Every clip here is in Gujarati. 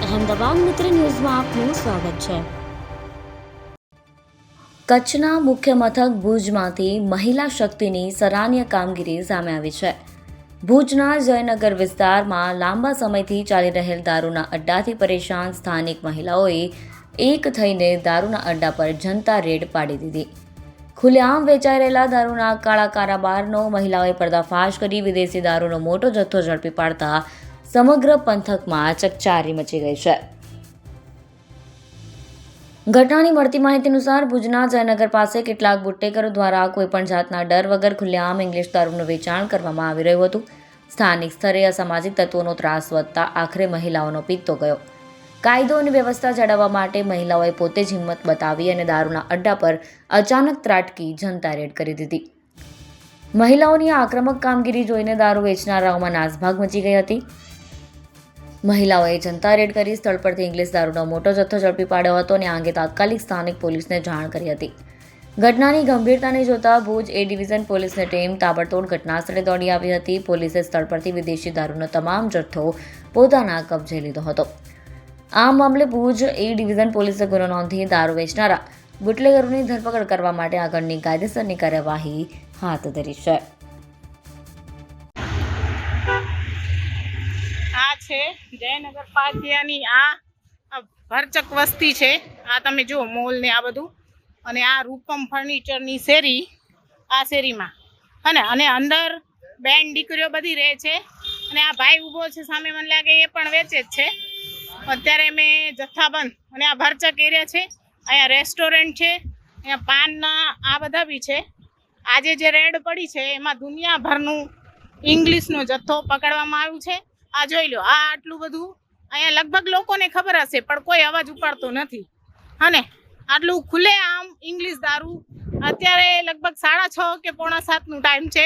અહેમદાબાદ મિત્ર ન્યૂઝમાં આપનું સ્વાગત છે। કચ્છના મુખ્ય મથક ભુજમાંથી મહિલા શક્તિની સરાહનીય કામગીરી સામે આવી છે। ભુજના જયનગર વિસ્તારમાં લાંબા સમયથી ચાલી રહેલ દારૂના અડ્ડાથી પરેશાન સ્થાનિક મહિલાઓએ એક થઈને દારૂના અડ્ડા પર જનતા રેડ પાડી દીધી। ખુલ્લેઆમ વેચાઈ રહેલા દારૂના કાળા કારોબારનો મહિલાઓએ પર્દાફાશ કરી વિદેશી દારૂનો મોટો જથ્થો ઝડપી પાડતા સમગ્ર પંથકમાં ચકચારી મચી ગઈ છે। ઘટનાની મળતી માહિતી અનુસાર ભુજના જયનગર પાસે કેટલાક બુટ્ટેકરો દ્વારા કોઈપણ જાતના ડર વગર ખુલ્લેઆમ ઇંગ્લિશ દારૂનું વેચાણ કરવામાં આવી રહ્યું હતું। સ્થાનિક સ્તરે અસામાજિક તત્વોનો ત્રાસ વધતા આખરે મહિલાઓનો પિત્તો ગયો। કાયદો અને વ્યવસ્થા જાળવવા માટે મહિલાઓએ પોતે જ હિંમત બતાવી અને દારૂના અડ્ડા પર અચાનક ત્રાટકી જનતા રેડ કરી દીધી। મહિલાઓની આક્રમક કામગીરી જોઈને દારૂ વેચનારાઓમાં નાસભાગ મચી ગઈ હતી। મહિલાઓએ જનતા રેડ કરી સ્થળ પરથી ઇંગ્લિશ દારૂનો મોટો જથ્થો ઝડપી પાડ્યો હતો અને આ અંગે તાત્કાલિક સ્થાનિક પોલીસને જાણ કરી હતી। ઘટનાની ગંભીરતાને જોતા ભુજ એ ડિવિઝન પોલીસની ટીમ તાબડતોડ ઘટનાસ્થળે દોડી આવી હતી। પોલીસે સ્થળ પરથી વિદેશી દારૂનો તમામ જથ્થો પોતાના કબજે લીધો હતો। આ મામલે ભુજ એ ડિવિઝન પોલીસે ગુનો નોંધી દારૂ વેચનારા બુટલેગરોની ધરપકડ કરવા માટે આગળની કાયદેસરની કાર્યવાહી હાથ ધરી છે। આ છે જયનગર પાટિયાની આ ભરચક વસ્તી છે। આ તમે જુઓ મોલ ને આ બધું, અને આ રૂપમ ફર્નિચરની શેરી, આ શેરીમાં અને અંદર બેન દીકરીઓ બધી રહે છે। અને આ ભાઈ ઊભો છે સામે, મને લાગે એ પણ વેચે જ છે। અત્યારે મેં જથ્થાબંધ અને આ ભરચક એરિયા છે। અહીંયા રેસ્ટોરન્ટ છે, અહીંયા પાનના આ બધા બી છે। આજે જે રેડ પડી છે એમાં દુનિયાભરનું ઇંગ્લિશનો જથ્થો પકડવામાં આવ્યું છે। આ જોઈ લો, આ આટલું બધું અહીંયા લગભગ લોકોને ખબર હશે પણ કોઈ અવાજ ઉપાડતો નથી। અને આટલું ખુલ્લે આમ ઇંગ્લિશ દારૂ અત્યારે લગભગ 6:30 કે 6:45નું ટાઈમ છે।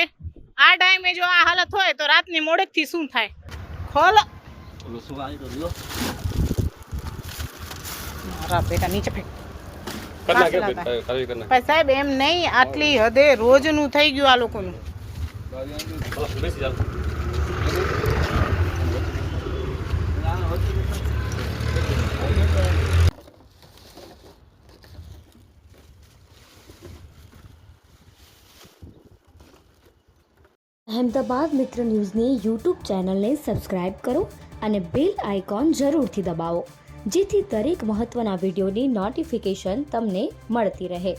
આ ટાઈમે જો આ હાલત હોય તો રાતની મોડેકથી શું થાય? ખોલ મારા બેટા નીચે ફેંક। સાહેબ એમ નહીં, આટલી હદે રોજનું થઈ ગયું આ લોકોનું। અહેમદાબાદ મિત્ર ન્યૂઝની યુટ્યુબ ચેનલને સબસ્ક્રાઇબ કરો અને બેલ આઇકોન જરૂરથી દબાવો, જેથી દરેક મહત્ત્વના વિડીયોની નોટિફિકેશન તમને મળતી રહે।